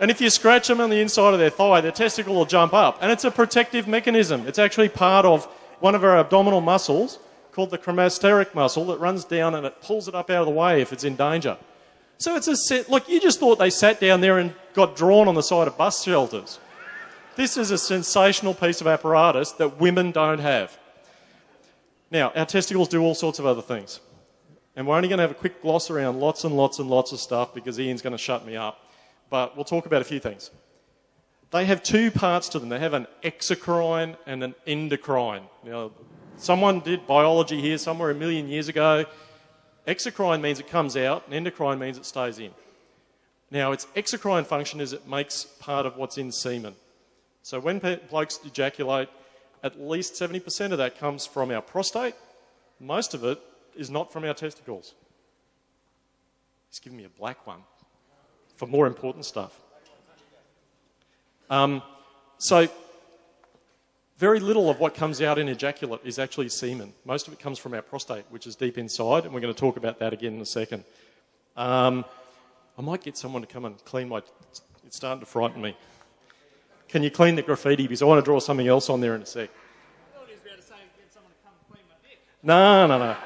And if you scratch them on the inside of their thigh, their testicle will jump up. And it's a protective mechanism. It's actually part of one of our abdominal muscles called the cremasteric muscle that runs down and it pulls it up out of the way if it's in danger. So it's a set. Look, you just thought they sat down there and got drawn on the side of bus shelters. This is a sensational piece of apparatus that women don't have. Now, our testicles do all sorts of other things. And we're only going to have a quick gloss around lots and lots and lots of stuff because Ian's going to shut me up. But we'll talk about a few things. They have two parts to them. They have an exocrine and an endocrine. Now, someone did biology here somewhere a million years ago. Exocrine means it comes out, and endocrine means it stays in. Now, its exocrine function is it makes part of what's in semen. So when blokes ejaculate, at least 70% of that comes from our prostate. Most of it is not from our testicles. He's giving me a black one for more important stuff. So very little of what comes out in ejaculate is actually semen. Most of it comes from our prostate, which is deep inside, and we're going to talk about that again in a second. I might get someone to come and clean my... It's starting to frighten me. Can you clean the graffiti? Because I want to draw something else on there in a sec. I thought he was about to say, get someone to come and clean my dick. No.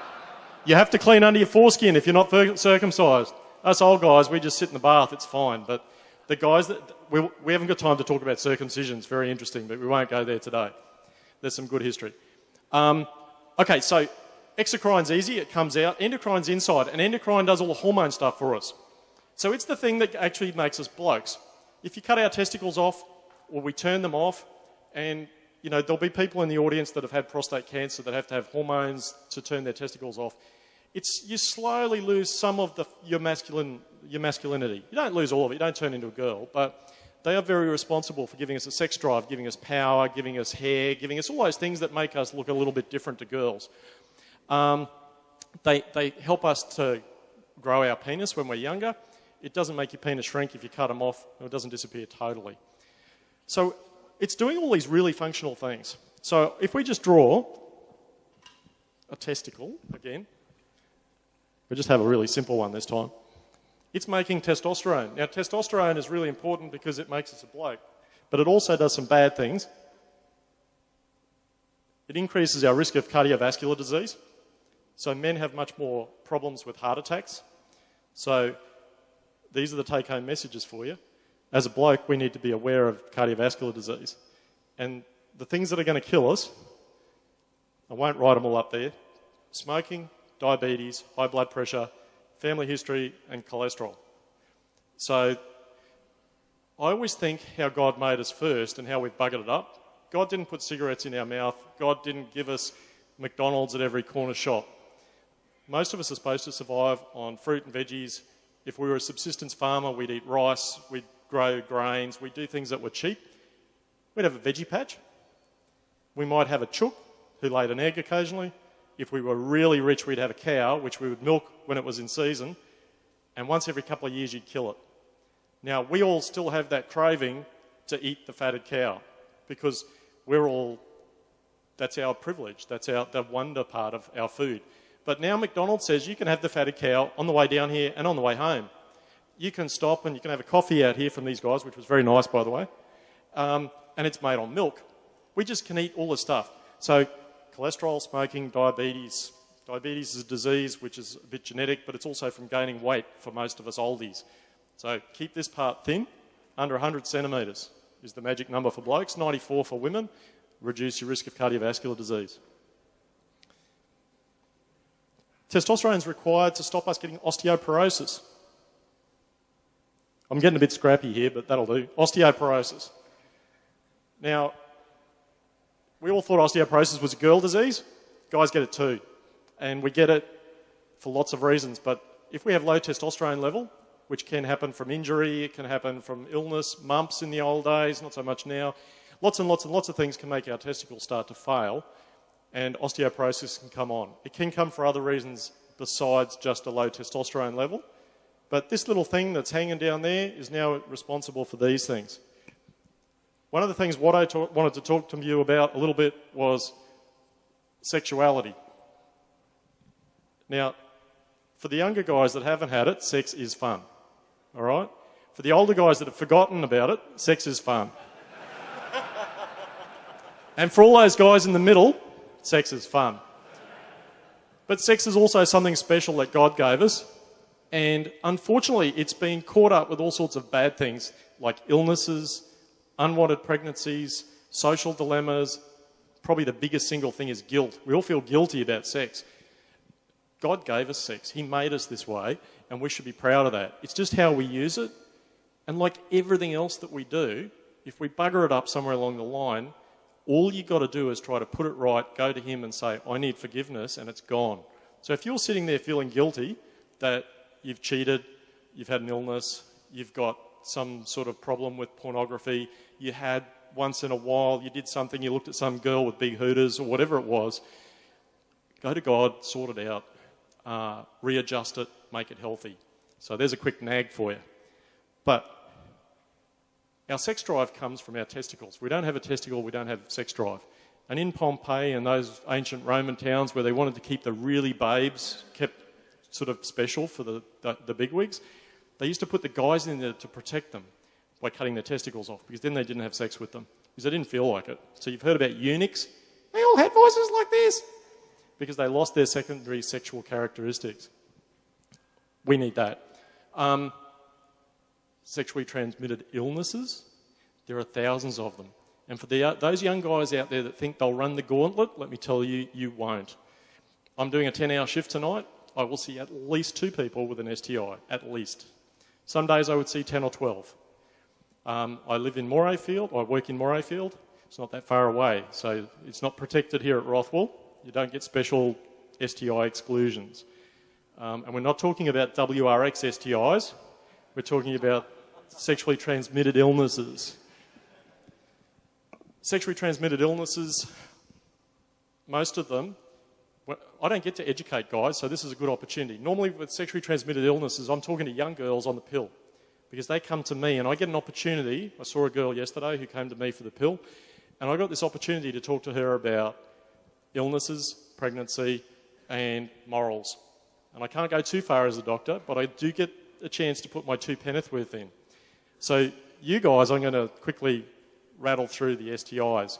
You have to clean under your foreskin if you're not circumcised. Us old guys, we just sit in the bath, it's fine. But the guys that... We haven't got time to talk about circumcision. It's very interesting, but we won't go there today. There's some good history. Okay, so exocrine's easy. It comes out. Endocrine's inside. And endocrine does all the hormone stuff for us. So it's the thing that actually makes us blokes. If you cut our testicles off, or we turn them off, and there'll be people in the audience that have had prostate cancer that have to have hormones to turn their testicles off. You slowly lose some of your masculinity. You don't lose all of it. You don't turn into a girl, but they are very responsible for giving us a sex drive, giving us power, giving us hair, giving us all those things that make us look a little bit different to girls. They help us to grow our penis when we're younger. It doesn't make your penis shrink if you cut them off, or it doesn't disappear totally. So it's doing all these really functional things. So if we just draw a testicle, again, we'll just have a really simple one this time. It's making testosterone. Now, testosterone is really important because it makes us a bloke, but it also does some bad things. It increases our risk of cardiovascular disease. So men have much more problems with heart attacks. So these are the take-home messages for you. As a bloke, we need to be aware of cardiovascular disease. And the things that are going to kill us, I won't write them all up there: smoking, diabetes, high blood pressure, family history, and cholesterol. So I always think how God made us first and how we've buggered it up. God didn't put cigarettes in our mouth. God didn't give us McDonald's at every corner shop. Most of us are supposed to survive on fruit and veggies. If we were a subsistence farmer, we'd eat rice, we'd grow grains, we'd do things that were cheap. We'd have a veggie patch. We might have a chook who laid an egg occasionally. If we were really rich, we'd have a cow, which we would milk when it was in season. And once every couple of years, you'd kill it. Now, we all still have that craving to eat the fatted cow because that's our privilege. That's the wonder part of our food. But now McDonald's says you can have the fatted cow on the way down here and on the way home. You can stop and you can have a coffee out here from these guys, which was very nice, by the way. And it's made on milk. We just can eat all the stuff. So cholesterol, smoking, diabetes. Diabetes is a disease which is a bit genetic, but it's also from gaining weight for most of us oldies. So keep this part thin. Under 100 centimetres is the magic number for blokes, 94 for women. Reduce your risk of cardiovascular disease. Testosterone is required to stop us getting osteoporosis. I'm getting a bit scrappy here, but that'll do. Osteoporosis. Now, we all thought osteoporosis was a girl disease. Guys get it too. And we get it for lots of reasons. But if we have low testosterone level, which can happen from injury, it can happen from illness, mumps in the old days, not so much now. Lots and lots and lots of things can make our testicles start to fail, and osteoporosis can come on. It can come for other reasons besides just a low testosterone level. But this little thing that's hanging down there is now responsible for these things. One of the things what I wanted to talk to you about a little bit was sexuality. Now, for the younger guys that haven't had it, sex is fun, all right? For the older guys that have forgotten about it, sex is fun. And for all those guys in the middle, sex is fun. But sex is also something special that God gave us. And unfortunately, it's been caught up with all sorts of bad things like illnesses, unwanted pregnancies, social dilemmas. Probably the biggest single thing is guilt. We all feel guilty about sex. God gave us sex. He made us this way, and we should be proud of that. It's just how we use it. And like everything else that we do, if we bugger it up somewhere along the line, all you got to do is try to put it right, go to him and say, I need forgiveness, and it's gone. So if you're sitting there feeling guilty that you've cheated, you've had an illness, you've got some sort of problem with pornography, you had once in a while, you did something, you looked at some girl with big hooters or whatever it was, go to God, sort it out, readjust it, make it healthy. So there's a quick nag for you. But our sex drive comes from our testicles. We don't have a testicle, we don't have sex drive. And in Pompeii and those ancient Roman towns where they wanted to keep the really babes kept sort of special for the bigwigs, they used to put the guys in there to protect them by cutting their testicles off, because then they didn't have sex with them, because they didn't feel like it. So you've heard about eunuchs. They all had voices like this because they lost their secondary sexual characteristics. We need that. Sexually transmitted illnesses, there are thousands of them. And for those young guys out there that think they'll run the gauntlet, let me tell you, you won't. I'm doing a 10-hour shift tonight. I will see at least 2 people with an STI, at least. Some days I would see 10 or 12. I live in Morayfield. I work in Morayfield. It's not that far away, so it's not protected here at Rothwell. You don't get special STI exclusions. And we're not talking about WRX STIs. We're talking about sexually transmitted illnesses. Sexually transmitted illnesses, most of them, I don't get to educate guys, so this is a good opportunity. Normally with sexually transmitted illnesses, I'm talking to young girls on the pill because they come to me and I get an opportunity. I saw a girl yesterday who came to me for the pill, and I got this opportunity to talk to her about illnesses, pregnancy, and morals. And I can't go too far as a doctor, but I do get a chance to put my 2 penneth worth in. So you guys, I'm going to quickly rattle through the STIs.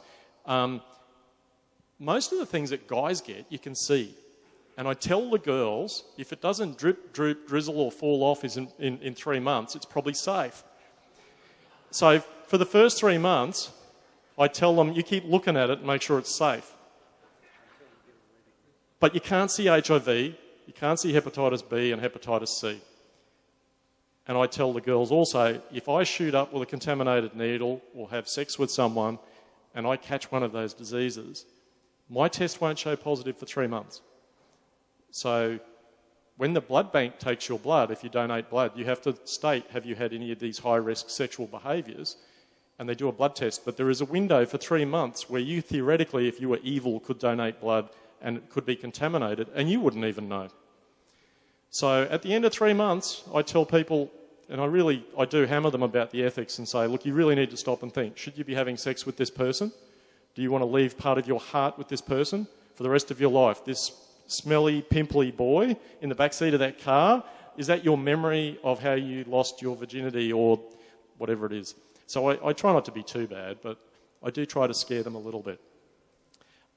Most of the things that guys get, you can see. And I tell the girls, if it doesn't drip, droop, drizzle or fall off in 3 months, it's probably safe. So for the first 3 months, I tell them, you keep looking at it and make sure it's safe. But you can't see HIV, you can't see hepatitis B and hepatitis C. And I tell the girls also, if I shoot up with a contaminated needle or have sex with someone and I catch one of those diseases, my test won't show positive for 3 months. So when the blood bank takes your blood, if you donate blood, you have to state, have you had any of these high-risk sexual behaviours? And they do a blood test. But there is a window for 3 months where you theoretically, if you were evil, could donate blood and it could be contaminated and you wouldn't even know. So at the end of 3 months, I tell people, and I do hammer them about the ethics and say, look, you really need to stop and think. Should you be having sex with this person? Do you want to leave part of your heart with this person for the rest of your life? This smelly, pimply boy in the backseat of that car, is that your memory of how you lost your virginity or whatever it is? So I try not to be too bad, but I do try to scare them a little bit.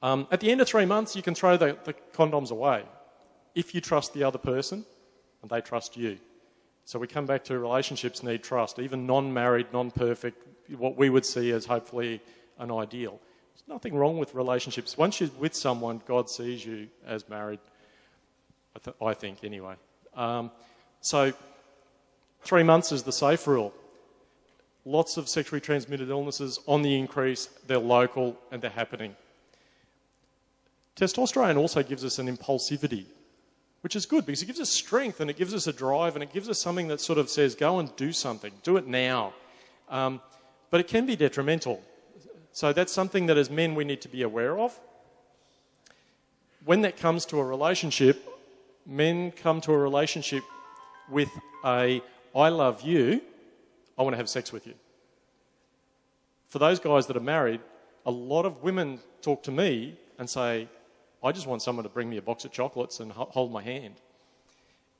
At the end of 3 months, you can throw the condoms away if you trust the other person and they trust you. So we come back to relationships need trust, even non-married, non-perfect, what we would see as hopefully an ideal. There's nothing wrong with relationships. Once you're with someone, God sees you as married, I think anyway. So 3 months is the safe rule. Lots of sexually transmitted illnesses on the increase, they're local and they're happening. Testosterone also gives us an impulsivity, which is good because it gives us strength and it gives us a drive and it gives us something that sort of says, go and do something, do it now. But it can be detrimental. So that's something that as men we need to be aware of. When that comes to a relationship, men come to a relationship with a, I love you, I want to have sex with you. For those guys that are married, a lot of women talk to me and say, I just want someone to bring me a box of chocolates and hold my hand.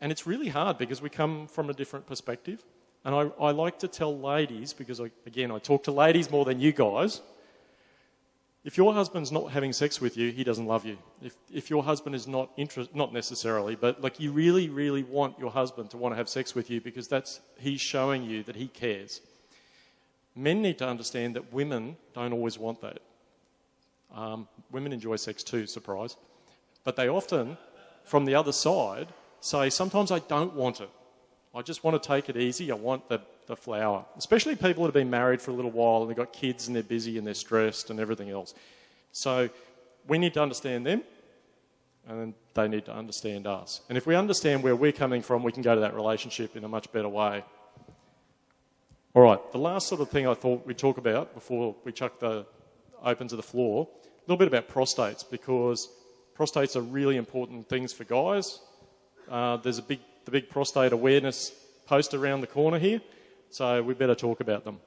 And it's really hard because we come from a different perspective. And I like to tell ladies, because I talk to ladies more than you guys, if your husband's not having sex with you, he doesn't love you. If your husband is not not necessarily, but like you really, really want your husband to want to have sex with you because he's showing you that he cares. Men need to understand that women don't always want that. Women enjoy sex too, surprise. But they often, from the other side, say, sometimes I don't want it. I just want to take it easy. I want the flower. Especially people that have been married for a little while and they've got kids and they're busy and they're stressed and everything else. So we need to understand them and then they need to understand us. And if we understand where we're coming from, we can go to that relationship in a much better way. All right, the last sort of thing I thought we'd talk about before we chuck the open to the floor, a little bit about prostates, because prostates are really important things for guys. There's the big prostate awareness poster around the corner here, so we better talk about them.